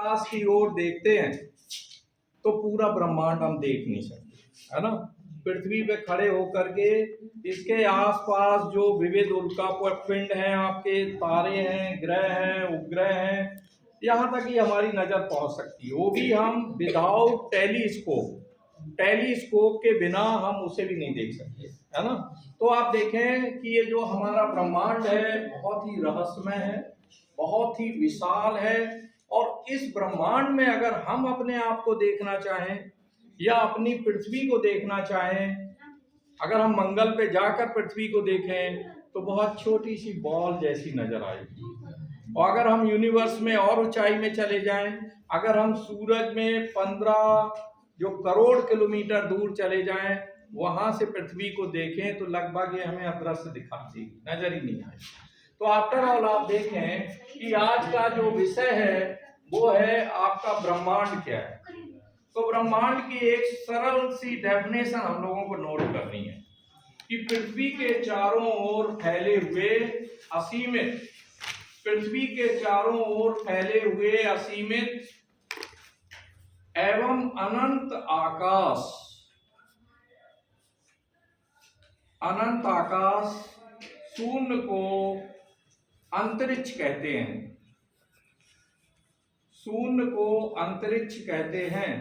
आकाश की ओर देखते हैं तो पूरा ब्रह्मांड हम देख नहीं सकते, है ना। पृथ्वी पे खड़े होकर के इसके आसपास जो विविध उल्कापिंड हैं, आपके तारे हैं, ग्रह हैं, उपग्रह हैं, यहाँ तक ही हमारी नजर पहुंच सकती है। वो भी हम विदाउट टेलीस्कोप के बिना हम उसे भी नहीं देख सकते, है ना। तो आप देखें कि ये जो हमारा ब्रह्मांड है बहुत ही रहस्यमय है, बहुत ही विशाल है। और इस ब्रह्मांड में अगर हम अपने आप को देखना चाहें या अपनी पृथ्वी को देखना चाहें, अगर हम मंगल पे जाकर पृथ्वी को देखें तो बहुत छोटी सी बॉल जैसी नजर आएगी। और अगर हम यूनिवर्स में और ऊंचाई में चले जाएं, अगर हम सूरज में 15 जो करोड़ किलोमीटर दूर चले जाएं, वहां से पृथ्वी को देखें तो लगभग ये हमें अदृश्य दिखाती, नजर ही नहीं आएगी। तो आफ्टर ऑल आप देखें कि आज का जो विषय है वो है आपका ब्रह्मांड क्या है। तो ब्रह्मांड की एक सरल सी डेफिनेशन हम लोगों को नोट करनी है कि पृथ्वी के चारों ओर फैले हुए असीमित, पृथ्वी के चारों ओर फैले हुए असीमित एवं अनंत आकाश, अनंत आकाश, शून्य को अंतरिक्ष कहते हैं, शून्य को अंतरिक्ष कहते हैं।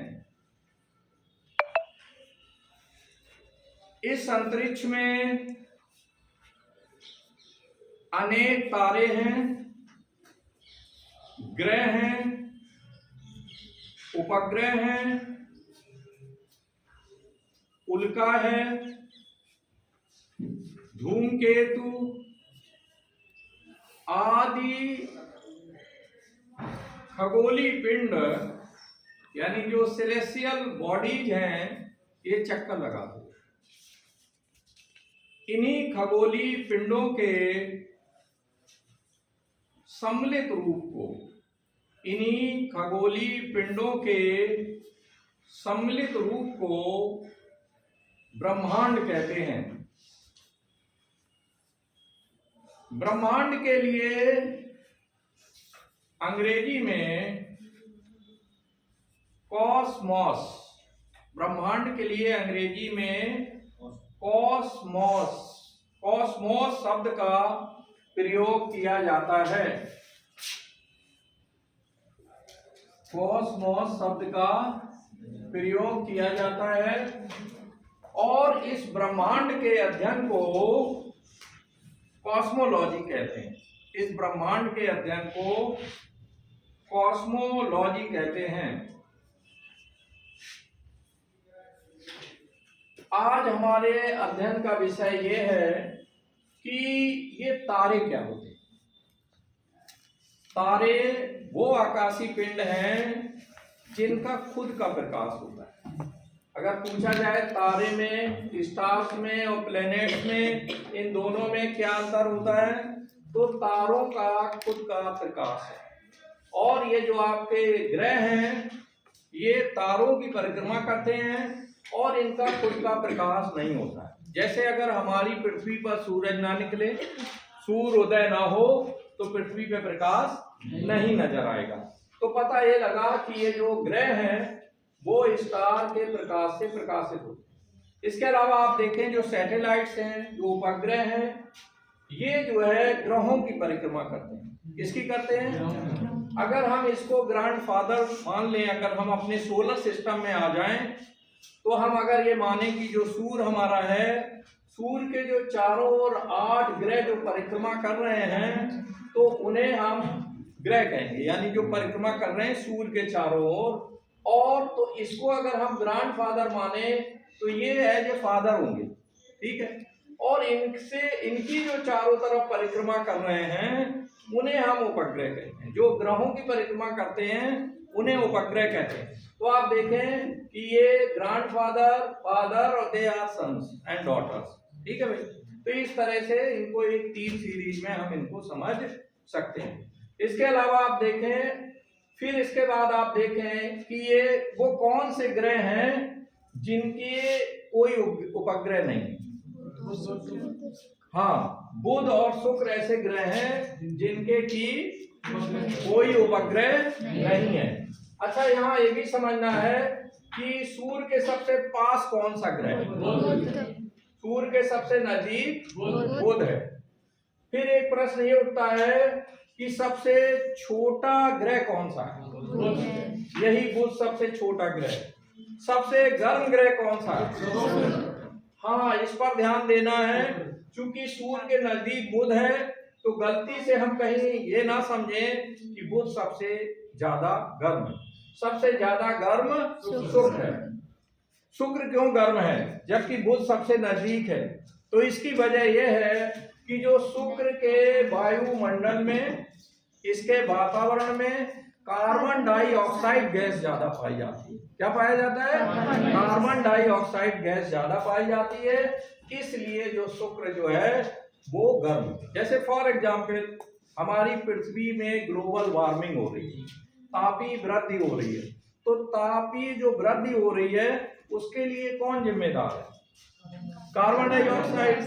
इस अंतरिक्ष में अनेक तारे हैं, ग्रह हैं, उपग्रह हैं, उल्का है, धूमकेतु आदि खगोलीय पिंड यानी जो सेलेस्टियल बॉडीज हैं ये चक्कर लगाते हैं। इन्हीं खगोलीय पिंडों के सम्मिलित रूप को, इन्हीं खगोलीय पिंडों के सम्मिलित रूप को ब्रह्मांड कहते हैं। ब्रह्मांड के लिए अंग्रेजी में कॉस्मॉस, ब्रह्मांड के लिए अंग्रेजी में कॉस्मॉस, कॉस्मॉस शब्द का प्रयोग किया जाता है। कॉस्मॉस शब्द का प्रयोग किया जाता है और इस ब्रह्मांड के अध्ययन को कॉस्मोलॉजी कहते हैं। इस ब्रह्मांड के अध्ययन को कॉस्मोलॉजी कहते हैं। आज हमारे अध्ययन का विषय ये है कि ये तारे क्या होते हैं। तारे वो आकाशीय पिंड हैं जिनका खुद का प्रकाश होता है। अगर पूछा जाए तारे में, स्टार्स में और प्लैनेट्स में, इन दोनों में क्या अंतर होता है, तो तारों का खुद का प्रकाश है और ये जो आपके ग्रह हैं ये तारों की परिक्रमा करते हैं और इनका खुद का प्रकाश नहीं होता है। जैसे अगर हमारी पृथ्वी पर सूरज ना निकले, सूर्योदय ना हो तो पृथ्वी पे प्रकाश नहीं नजर आएगा। तो पता ये लगा कि ये जो ग्रह हैं वो स्टार के प्रकाश से प्रकाशित होते हैं। इसके अलावा आप देखें जो सैटेलाइट्स हैं, जो उपग्रह हैं, ये जो है ग्रहों की परिक्रमा करते हैं। किसकी करते हैं? अगर हम इसको ग्रैंडफादर मान लें, अगर हम अपने सोलर सिस्टम में आ जाएं तो हम अगर ये माने कि जो सूर्य हमारा है, सूर्य के जो चारों ओर 8 ग्रह जो परिक्रमा कर रहे हैं तो उन्हें हम ग्रह कहेंगे, यानी जो परिक्रमा कर रहे हैं सूर्य के चारों ओर। और तो इसको अगर हम ग्रैंडफादर माने तो ये एज ए फादर होंगे, ठीक है। और इनसे, इनकी जो चारों तरफ परिक्रमा कर रहे हैं उन्हें हम उपग्रह कहते हैं। जो ग्रहों की परिक्रमा करते हैं उन्हें उपग्रह कहते हैं। तो आप देखें कि ये ग्रैंडफादर, फादर और they are sons and daughters, ठीक है भाई। तो इस तरह से इनको एक 3 सीरीज में हम इनको समझ सकते हैं। इसके अलावा आप देखें, फिर इसके बाद आप देखें कि ये वो कौन से ग्रह हैं जिनके कोई उपग्रह नहीं। हाँ, बुध और शुक्र ऐसे ग्रह हैं जिनके की कोई उपग्रह नहीं है। अच्छा, यहाँ ये भी समझना है कि सूर्य के सबसे पास कौन सा ग्रह है? सूर्य के सबसे नजदीक बुध है। फिर एक प्रश्न ये उठता है कि सबसे छोटा ग्रह कौन सा है? यही बुध सबसे छोटा ग्रह। सबसे गर्म ग्रह कौन सा है? हाँ, इस पर ध्यान देना है। क्योंकि सूर्य के नजदीक बुध है तो गलती से हम कहीं ये ना समझें कि बुध सबसे ज्यादा गर्म है। सबसे ज्यादा गर्म शुक्र है। शुक्र क्यों गर्म है जबकि बुध सबसे नजदीक है? तो इसकी वजह यह है कि जो शुक्र के वायुमंडल में, इसके वातावरण में कार्बन डाइऑक्साइड गैस ज्यादा पाई जाती है। क्या पाया जाता है? कार्बन डाइऑक्साइड गैस ज्यादा पाई जाती है, इसलिए जो शुक्र जो है वो गर्म है। जैसे फॉर एग्जाम्पल हमारी पृथ्वी में ग्लोबल वार्मिंग हो रही है, तापीय वृद्धि हो रही है। तो तापीय जो वृद्धि हो रही है उसके लिए कौन जिम्मेदार है? Carbon dioxide,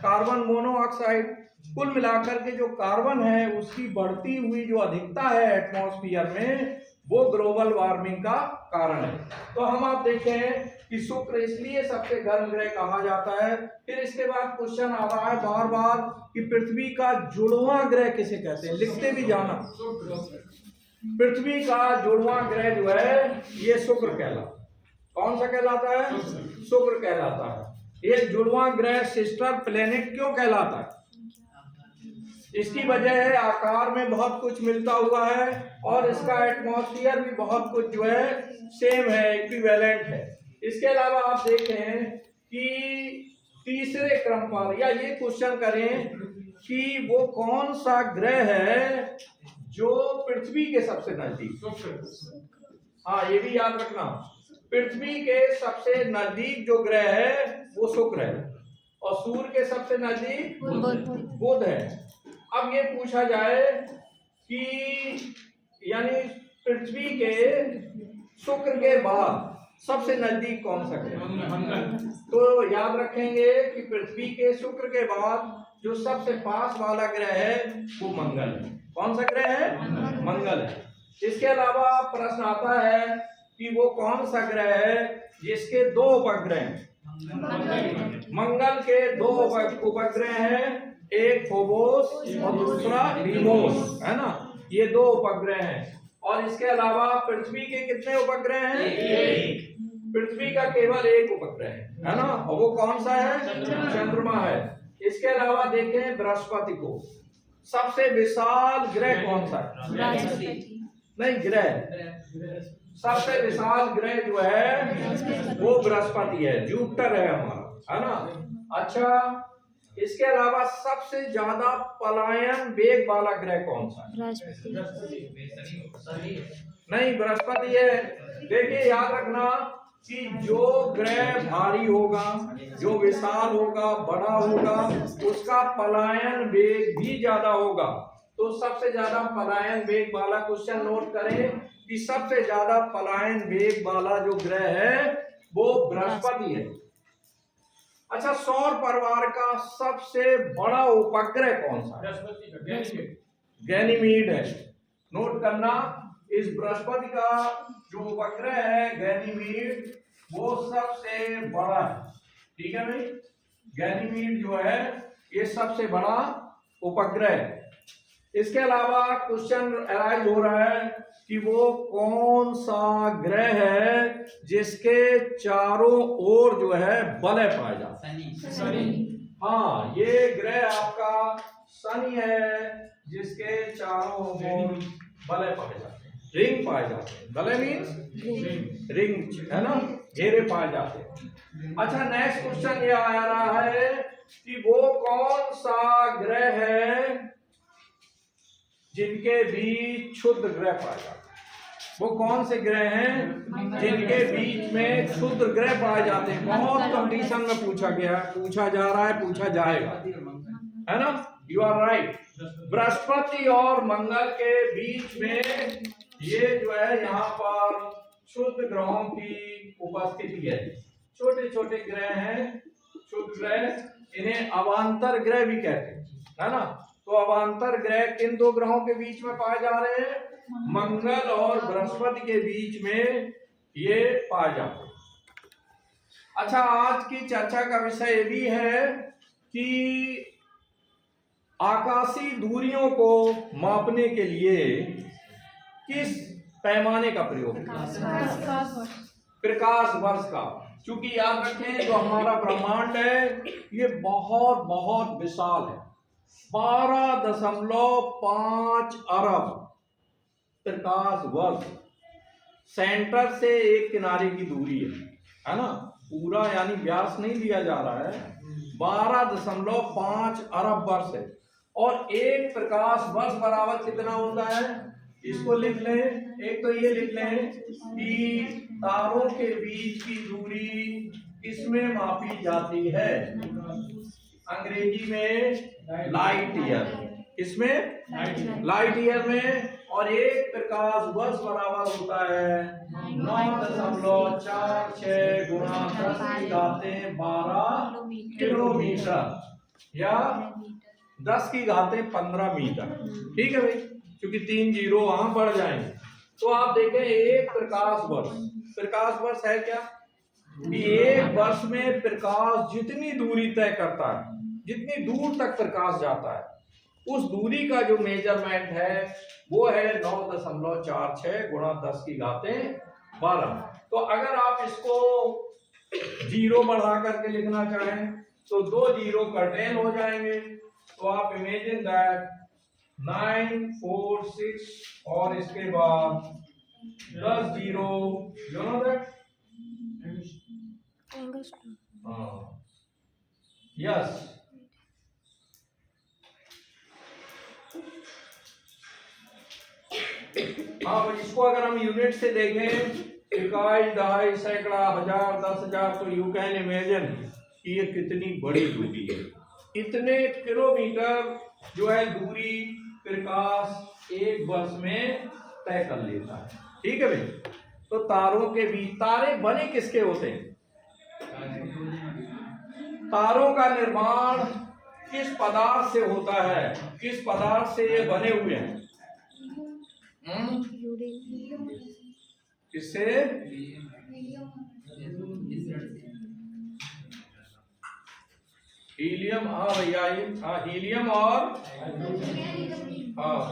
carbon monoxide. कुल मिलाकर के जो कार्बन है उसकी बढ़ती हुई जो अधिकता है एटमॉस्फेयर में, वो ग्लोबल वार्मिंग का कारण है। तो हम आप देखें कि शुक्र इसलिए सबसे गर्म ग्रह कहा जाता है। फिर इसके बाद क्वेश्चन आ रहा है बार बार कि पृथ्वी का जुड़वां ग्रह किसे कहते हैं? लिखते भी जाना। पृथ्वी का जुड़वां ग्रह जो है ये शुक्र कहलाता है। कौन सा कहलाता है? शुक्र कहलाता है। ये जुड़वां ग्रह सिस्टर प्लेनेट क्यों कहलाता है? इसकी वजह है आकार में बहुत कुछ मिलता हुआ है और इसका एटमॉस्फेयर भी बहुत कुछ जो है सेम है, इक्विवेलेंट है। इसके अलावा आप देखें कि तीसरे क्रम पर या ये क्वेश्चन करें कि वो कौन सा ग्रह है जो पृथ्वी के सबसे नजदीक। हाँ, ये भी याद रखना, पृथ्वी के सबसे नजदीक जो ग्रह है वो शुक्र है और सूर्य के सबसे नजदीक बुध है। अब ये पूछा जाए कि यानी पृथ्वी के शुक्र के बाद सबसे नजदीक कौन सा ग्रह? तो याद रखेंगे कि पृथ्वी के शुक्र के बाद जो सबसे पास वाला ग्रह है वो मंगल है। कौन सा ग्रह है? मंगल है। इसके अलावा प्रश्न आता है कि वो कौन सा ग्रह है जिसके दो उपग्रह हैं? मंगल के दो उपग्रह हैं, एक फोबोस और दूसरा डीमोस, है ना? ये दो उपग्रह हैं। और इसके अलावा पृथ्वी के कितने उपग्रह हैं? पृथ्वी का केवल एक उपग्रह है ना, और वो कौन सा है? चंद्रमा है। इसके अलावा देखें बृहस्पति को, सबसे विशाल ग्रह कौन सा है? नहीं, ग्रह सबसे विशाल ग्रह जो है वो बृहस्पति है, जुपिटर है हमारा, है ना? अच्छा, इसके अलावा सबसे ज्यादा पलायन वेग वाला ग्रह कौन सा है? नहीं, बृहस्पति है। देखिए याद रखना कि जो ग्रह भारी होगा, जो विशाल होगा, बड़ा होगा, उसका पलायन वेग भी ज्यादा होगा। तो सबसे ज्यादा पलायन वेग वाला क्वेश्चन नोट करें कि सबसे ज्यादा पलायन वेग वाला जो ग्रह है वो बृहस्पति है। अच्छा, सौर परिवार का सबसे बड़ा उपग्रह कौन सा है? गैनीमीड है। नोट करना, इस बृहस्पति का जो उपग्रह है गैनीमीड वो सबसे बड़ा है। ठीक है भाई, गैनीमीड जो है ये सबसे बड़ा उपग्रह है। इसके अलावा क्वेश्चन अराइज हो रहा है कि वो कौन सा ग्रह है जिसके चारों ओर जो है वलय पाए जाते हैं? हाँ, ये ग्रह आपका शनि है जिसके चारों ओर वलय पाए जाते हैं, रिंग पाए जाते हैं। वलय मीन्स रिंग, है ना, घेरे पाए जाते हैं। अच्छा, नेक्स्ट क्वेश्चन ये आ रहा है कि वो कौन सा ग्रह है जिनके बीच क्षुद्र ग्रह पाए जाते हैं? वो कौन से ग्रह हैं जिनके बीच में क्षुद्र ग्रह पाए जाते हैं? बहुत कंडीशन में पूछा गया, पूछा जा रहा है, पूछा जाएगा, है ना? You are right. बृहस्पति और मंगल के बीच में ये जो है यहाँ पर क्षुद्र ग्रहों की उपस्थिति है। छोटे छोटे ग्रह हैं क्षुद्र ग्रह, इन्हें अवांतर ग्रह भी कहते हैं, है ना? तो अवांतर ग्रह किन दो ग्रहों के बीच में पाए जा रहे हैं? मंगल और बृहस्पति के बीच में ये पाए जाते हैं। अच्छा, आज की चर्चा का विषय ये भी है कि आकाशीय दूरियों को मापने के लिए किस पैमाने का प्रयोग? प्रकाश वर्ष का। क्योंकि याद रखें, जो हमारा ब्रह्मांड है ये बहुत बहुत विशाल है। 12.5 अरब प्रकाश वर्ष सेंटर से एक किनारे की दूरी है ना। पूरा यानी व्यास नहीं लिया जा रहा है, 12.5 अरब वर्ष है। और एक प्रकाश वर्ष बराबर कितना होता है, इसको लिख लें। एक तो ये लिख लें कि तारों के बीच की दूरी किसमें मापी जाती है? अंग्रेजी में लाइट ईयर। किसमें? लाइट ईयर में। और एक प्रकाश वर्ष बराबर होता है 9.46 गुणा 10⁻12 किलोमीटर या 10⁻15 मीटर। ठीक है भाई, क्योंकि 3 जीरो वहां बढ़ जाएंगे। तो आप देखें, एक प्रकाश वर्ष है क्या कि एक वर्ष में प्रकाश जितनी दूरी तय करता है, जितनी दूर तक प्रकाश जाता है, उस दूरी का जो मेजरमेंट है वो है 9.46 गुणा 10⁻12। तो अगर आप इसको जीरो बढ़ा करके लिखना चाहें तो 2 जीरो कर्टेन हो जाएंगे। तो आप इमेजिन दैट 946 और इसके बाद 10 zero, you know that? Yes. हाँ, इसको अगर हम यूनिट से देखें, इकाई, दहाई, सैकड़ा, हजार, 10,000, तो यू कैन इमेजिन कि ये कितनी बड़ी दूरी है। इतने किलोमीटर जो है दूरी प्रकाश एक वर्ष में तय कर लेता है। ठीक है भाई। तो तारों के बीच, तारे बने किसके होते हैं? तारों का निर्माण किस पदार्थ से होता है? किस पदार्थ से ये बने हुए हैं? किससे? हीलियम। हाँ भैया, हीलियम। और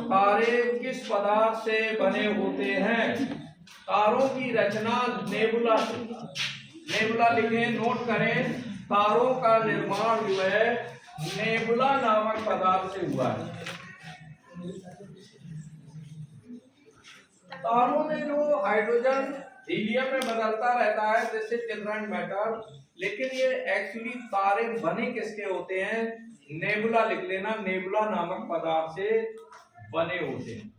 तारे किस पदार्थ से बने होते हैं? तारों की रचना नेबुला से। नेबुला लिखें, नोट करें। तारों का निर्माण जो है नेबुला नामक पदार्थ से हुआ है। तारों में जो हाइड्रोजन हीलियम में बदलता रहता है, दिस इज डिफरेंट मैटर। लेकिन ये एक्चुअली तारे बने किसके होते हैं? नेबुला लिख लेना, नेबुला नामक पदार्थ से बने होते हैं।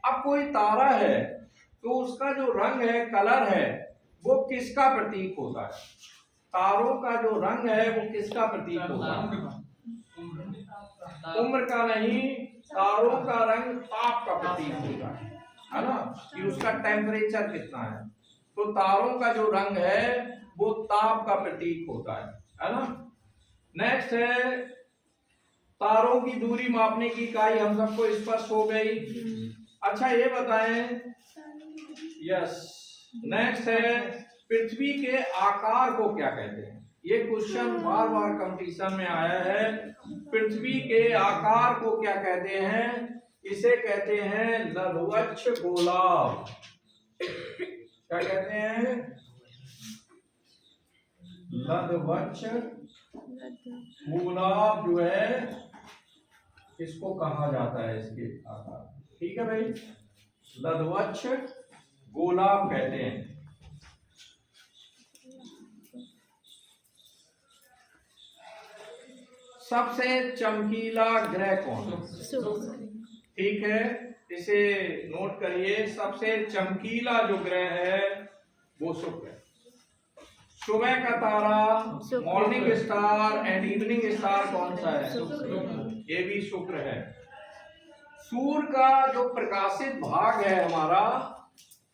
अब कोई तारा है तो उसका जो रंग है, कलर है, वो किसका प्रतीक होता है? तारों का जो रंग है वो किसका प्रतीक होता है? उम्र का नहीं, तारों का रंग ताप का प्रतीक होता है ना, कि उसका टेम्परेचर कितना है। तो तारों का जो रंग है वो ताप का प्रतीक होता है ना। नेक्स्ट है, तारों की दूरी मापने की इकाई हम सबको स्पष्ट हो गई। अच्छा, ये बताएं, यस, नेक्स्ट है, पृथ्वी के आकार को क्या कहते हैं? ये क्वेश्चन बार बार कंपटीशन में आया है। पृथ्वी के आकार को क्या कहते हैं? इसे कहते हैं लघुवक्ष गोलाभ। क्या कहते हैं? लघुवक्ष गोलाभ जो है इसको कहा जाता है, इसके आकार। ठीक है भाई, लघुवक्ष गोलाभ कहते हैं। सबसे चमकीला ग्रह कौन है? ठीक है, इसे नोट करिए। सबसे चमकीला जो ग्रह है वो शुक्र है। सुबह का तारा, morning star and evening star कौन सा है? ये भी शुक्र है। सूर्य का जो प्रकाशित भाग है हमारा,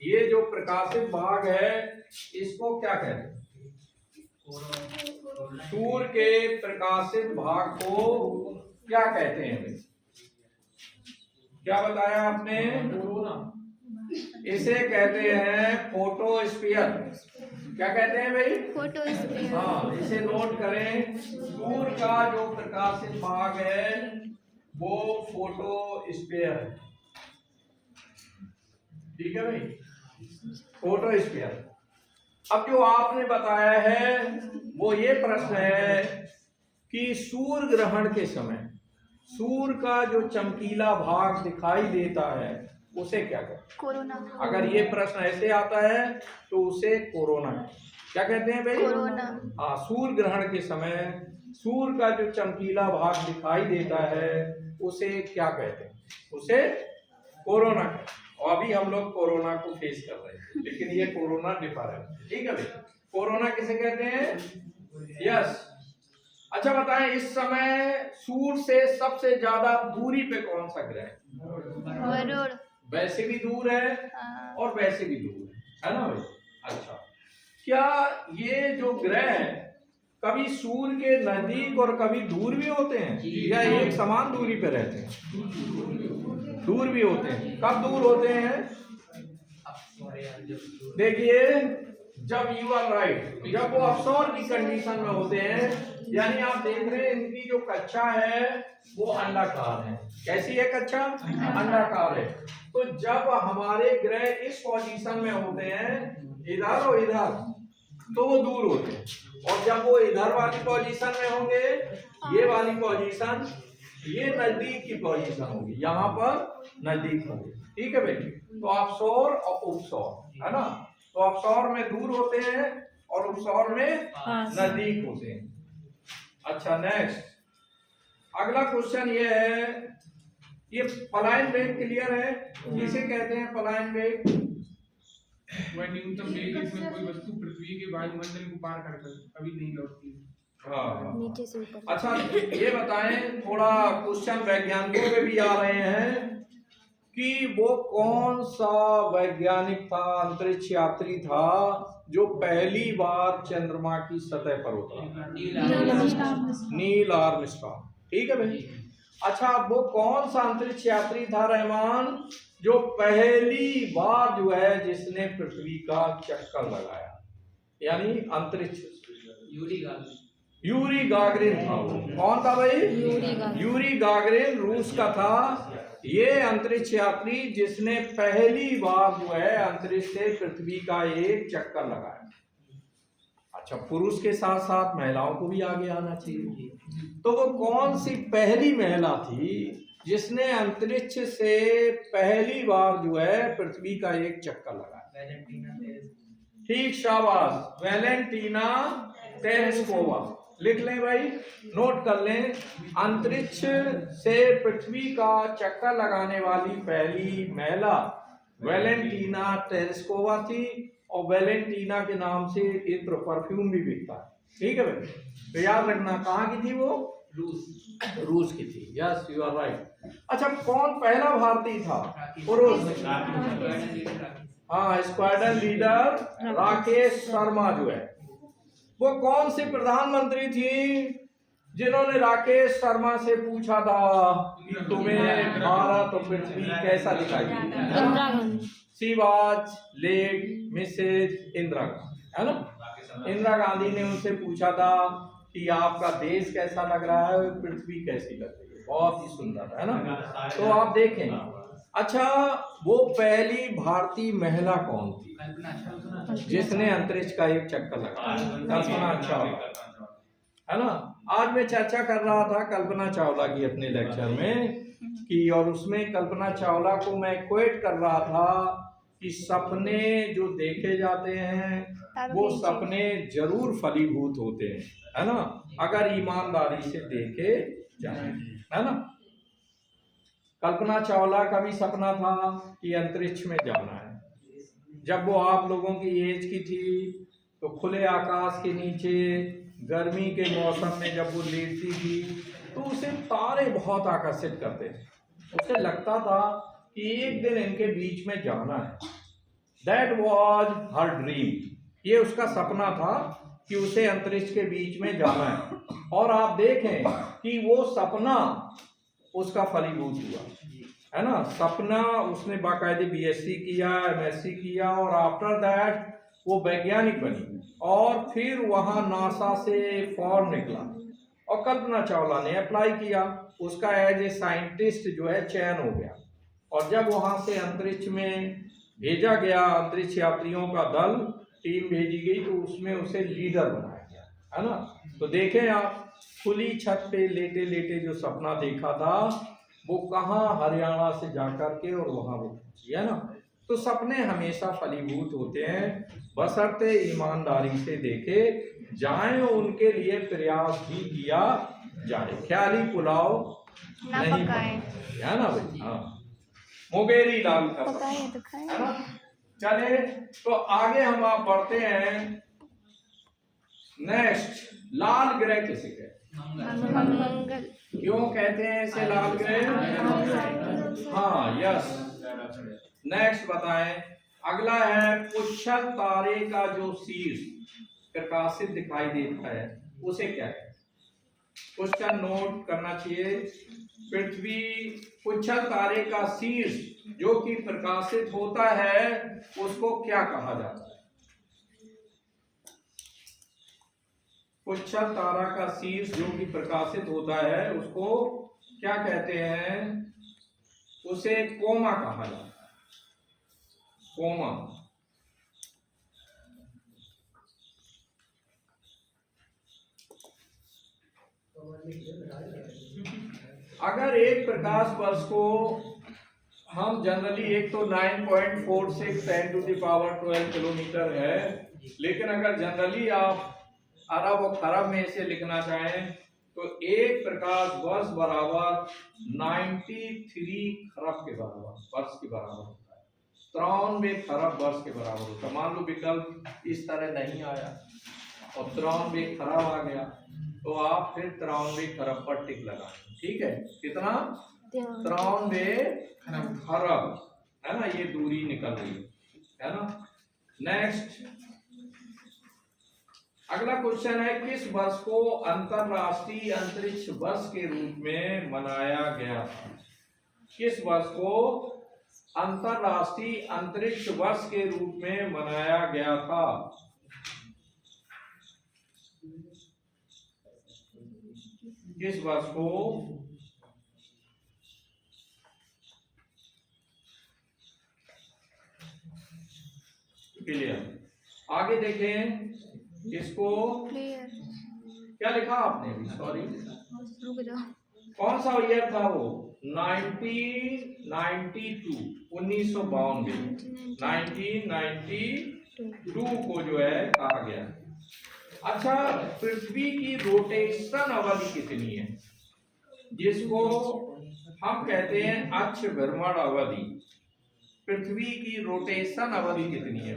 ये जो प्रकाशित भाग है इसको क्या कहते हैं? सूर्य के प्रकाशित भाग को क्या कहते हैं? क्या बताया आपने? इसे कहते हैं फोटोस्फीयर। क्या कहते हैं भाई? फोटोस्फीयर। हाँ, इसे नोट करें। सूर्य का जो प्रकाशित भाग है वो फोटोस्फीयर है। ठीक है भाई, फोटोस्फीयर। अब जो आपने बताया है वो ये प्रश्न है कि सूर्य ग्रहण के समय सूर्य का जो चमकीला भाग दिखाई देता है उसे क्या कहते हैं? कोरोना। अगर ये प्रश्न ऐसे आता है तो उसे कोरोना क्या कहते हैं भाई? कोरोना। हाँ, सूर्य ग्रहण के समय सूर्य का जो चमकीला भाग दिखाई देता है उसे क्या कहते हैं? उसे कोरोना कहते हैं। और अभी हम लोग कोरोना को फेस कर रहे हैं, लेकिन ये कोरोना डिफरेंट है। ठीक है भाई, कोरोना किसे कहते हैं? यस। अच्छा बताएं, इस समय सूर्य से सबसे ज्यादा दूरी पे कौन सा ग्रह है? वरुण। वैसे भी दूर है और वैसे भी दूर है ना भाई? अच्छा, क्या ये जो ग्रह है कभी सूर्य के नजदीक और कभी दूर भी होते हैं या एक समान दूरी पे रहते हैं? दूर भी होते हैं। कब दूर होते हैं? देखिए, जब यू आर राइट, जब वो अवसर की कंडीशन में होते हैं, यानी आप देख रहे हैं इनकी जो कक्षा है वो अंडाकार है। कैसी है कक्षा? अंडाकार है। तो जब हमारे ग्रह इस पोजीशन में होते हैं, इधर और इधर, तो वो दूर होते हैं। और जब वो इधर वाली पोजीशन में होंगे, ये वाली पोजीशन, ये नजदीक की पोजीशन होगी, यहाँ पर नजदीक होगी। ठीक है भाई? तो अपसौर और उपसौर है ना? तो अपसौर में दूर होते हैं और उपसौर में नजदीक होते हैं। अच्छा, नेक्स्ट अगला क्वेश्चन ये है, ये पलायन वेग क्लियर है? किसे कहते हैं पलायन वेग? वह न्यूनतम वेग जिसमें कोई वस्तु पृथ्वी के वायुमंडल को पार कर कभी नहीं लौटती। हाँ, नीचे से ऊपर। अच्छा ये बताएं, थोड़ा क्वेश्चन वैज्ञानिकों में भी आ रहे हैं कि वो कौन सा वैज्ञानिक था, अंतरिक्ष यात्री था जो पहली बार चंद्रमा की सतह पर उतरा? Neil Armstrong. ठीक है भाई? अच्छा, वो कौन सा अंतरिक्ष यात्री था रहमान जो पहली बार जो है जिसने पृथ्वी का चक्कर लगाया, यानी अंतरिक्ष? यूरी गागरिन था। वो कौन था भाई? यूरी गागरिन रूस का था। ये अंतरिक्ष यात्री जिसने पहली बार जो है अंतरिक्ष से पृथ्वी का एक चक्कर लगाया। अच्छा, पुरुष के साथ साथ महिलाओं को भी आगे आना चाहिए। तो वो कौन सी पहली महिला थी जिसने अंतरिक्ष से पहली बार जो है पृथ्वी का एक चक्कर लगाया? ठीक, शाबाश, वैलेंटीना तेरेस्कोवा। लिख लें भाई, नोट कर लें। अंतरिक्ष से पृथ्वी का चक्कर लगाने वाली पहली महिला वैलेंटीना तेरेस्कोवा थी। और वैलेंटीना के नाम से इत्र परफ्यूम भी बिकता है। ठीक है भाई? तो याद रखना, कहाँ की थी वो? रूस की थी। Yes, you are right. अच्छा, कौन पहला भारतीय था पुरुष? हाँ, स्क्वाड्रन लीडर राकेश शर्मा जो है। वो कौन सी प्रधानमंत्री थी जिन्होंने राकेश शर्मा से पूछा था कि तुम्हें भारत और पृथ्वी कैसा दिखाई देता है? Indira Gandhi. She was late Mrs Indira Gandhi, है ना? इंदिरा गांधी ने उनसे पूछा था कि आपका देश कैसा लग रहा है, पृथ्वी कैसी लग रही है? बहुत ही सुंदर, है ना? तो आप देखें। अच्छा, वो पहली भारतीय महिला कौन थी जिसने अंतरिक्ष का एक चक्कर लगाया? कल्पना चावला, है ना? आज मैं चर्चा कर रहा था कल्पना चावला की अपने लेक्चर में कि, और उसमें कल्पना चावला को मैं क्वेट कर रहा था कि सपने जो देखे जाते हैं वो सपने जरूर फलीभूत होते हैं, है ना, अगर ईमानदारी से देखे जाए, है ना? कल्पना चावला का भी सपना था कि अंतरिक्ष में जाना है। जब वो आप लोगों की एज की थी तो खुले आकाश के नीचे गर्मी के मौसम में जब वो लेटती थी तो उसे तारे बहुत आकर्षित करते थे। उसे लगता था कि एक दिन इनके बीच में जाना है। That was her dream. ये उसका सपना था कि उसे अंतरिक्ष के बीच में जाना है। और आप देखें कि वो सपना उसका फलीभूत हुआ, है ना। सपना उसने बाकायदे बीएससी किया, एमएससी किया और आफ्टर दैट वो वैज्ञानिक बनी और फिर वहाँ नासा से फॉर्म निकला और कल्पना चावला ने अप्लाई किया, उसका एज ए साइंटिस्ट जो है चयन हो गया और जब वहाँ से अंतरिक्ष में भेजा गया, अंतरिक्ष यात्रियों का दल टीम भेजी गई तो उसमें उसे लीडर बनाया गया, है ना। तो देखें आप, खुली छत पे लेटे लेटे जो सपना देखा था वो कहाँ, हरियाणा से जाकर के और वहां वो पहुंची, है ना। तो सपने हमेशा फलीभूत होते हैं बशर्ते ईमानदारी से देखे जाएं और उनके लिए प्रयास भी किया जाए। ख्याली पुलाव नहीं पकाएं, है ना भाई। हाँ, मुंगेरी लाल का सपना, है ना। चले तो आगे हम आप बढ़ते हैं। नेक्स्ट, लाल ग्रह किसे कहते हैं? मंगल। क्यों कहते हैं इसे लाल ग्रह? हाँ, यस। नेक्स्ट बताएं। अगला है, पुच्छल तारे का जो शीर्ष प्रकाशित दिखाई देता है उसे क्या कहते हैं? क्वेश्चन नोट करना चाहिए। पृथ्वी, पुच्छल तारे का शीर्ष जो कि प्रकाशित होता है उसको क्या कहा जाता है? पुच्छल तारा का शीर्ष जो कि प्रकाशित होता है उसको क्या कहते हैं? उसे कोमा कहा जाता है, कोमा। अगर एक प्रकाश वर्ष को हम जनरली, एक तो 9.46 10⁻12 किलोमीटर है, लेकिन अगर जनरली आप अरब और खरब में इसे लिखना चाहें तो एक प्रकाश वर्ष बराबर 93 खरब के बराबर, वर्ष के बराबर होता है। 93 खरब वर्ष के बराबर होता है। मान लो विकल्प इस तरह नहीं आया और 93 खरब आ गया तो आप फिर 93 खरब पर टिक लगाएं, ठीक है। कितना? 93 खरब, है ना, ये दूरी निकल रही है ना। नेक्स्ट, अगला क्वेश्चन है, किस वर्ष को अंतरराष्ट्रीय अंतरिक्ष वर्ष के रूप में मनाया गया था? किस वर्ष को अंतरराष्ट्रीय अंतरिक्ष वर्ष के रूप में मनाया गया था? किस वर्ष को क्लियर? आगे देखें इसको, क्या लिखा आपने अभी? सॉरी, कौन सा ईयर था वो? 1992, 1992 को जो है कहा गया। अच्छा, पृथ्वी की रोटेशन अवधि कितनी है, जिसको हम कहते हैं अक्ष भ्रमण अवधि? पृथ्वी की रोटेशन अवधि कितनी है?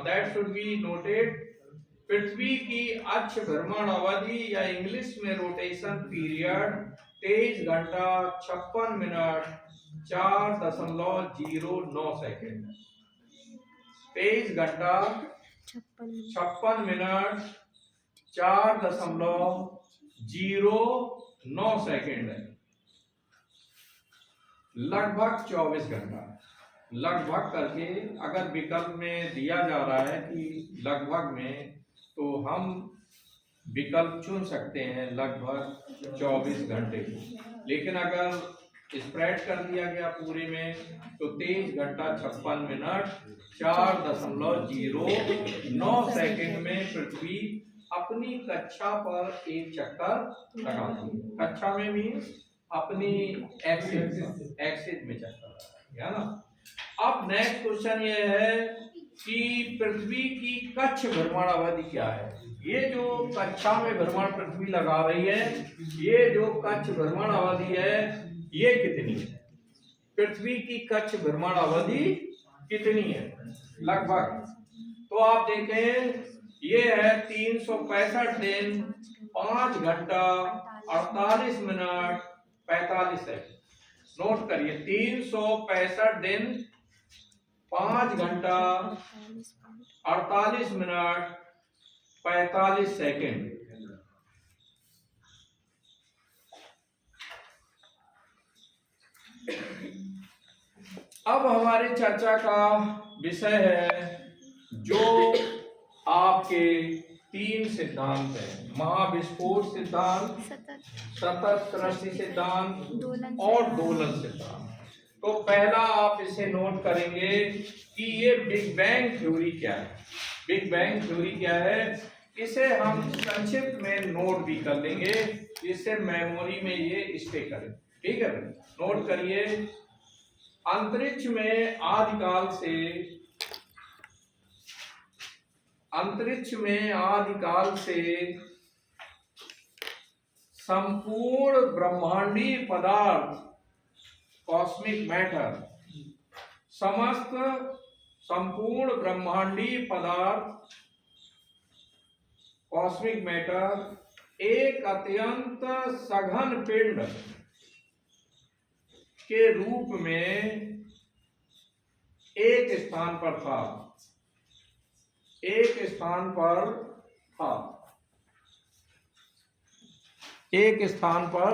That should be noted. पृथ्वी की अक्ष भ्रमण अवधि या इंग्लिश में रोटेशन पीरियड 23 घंटा 56 मिनट 4.09 सेकेंड। 23 घंटा 56 मिनट 4.09 सेकेंड है, लगभग 24 घंटा। लगभग करके अगर विकल्प में दिया जा रहा है कि लगभग में, तो हम विकल्प चुन सकते हैं लगभग 24 घंटे को, लेकिन अगर स्प्रेड कर दिया गया पूरे में तो 23 घंटा 56 मिनट 4.09 सेकेंड में पृथ्वी अपनी कक्षा पर एक चक्कर लगाती है। कक्षा में मीन्स अपनी एक्सिस में चक्कर लगाती है ना। अब नेक्स्ट क्वेश्चन ये है कि पृथ्वी की कक्ष भ्रमण अवधि क्या है? ये जो कक्षा में भ्रमण पृथ्वी लगा रही है, ये जो कक्ष भ्रमण अवधि है ये कितनी है? पृथ्वी की कक्ष भ्रमण अवधि कितनी है लगभग? तो आप देखें, ये है 365 दिन 5 घंटा 48 मिनट 45 सेकंड। नोट करिए, 365 दिन 5 घंटा 48 मिनट 45 सेकंड। अब हमारी चर्चा का विषय है जो आपके 3 सिद्धांत हैं, महाविस्फोट सिद्धांत, सतत सृष्टि सिद्धांत और दोलन सिद्धांत। तो पहला आप इसे नोट करेंगे कि ये बिग बैंग थ्योरी क्या है। बिग बैंग थ्योरी क्या है, इसे हम संक्षिप्त में नोट भी कर लेंगे जिससे मेमोरी में ये स्टे करे। ठीक है, नोट करिए। अंतरिक्ष में आदिकाल से संपूर्ण ब्रह्मांडीय पदार्थ, कॉस्मिक मैटर, संपूर्ण ब्रह्मांडीय पदार्थ, कॉस्मिक मैटर एक अत्यंत सघन पिंड के रूप में एक स्थान पर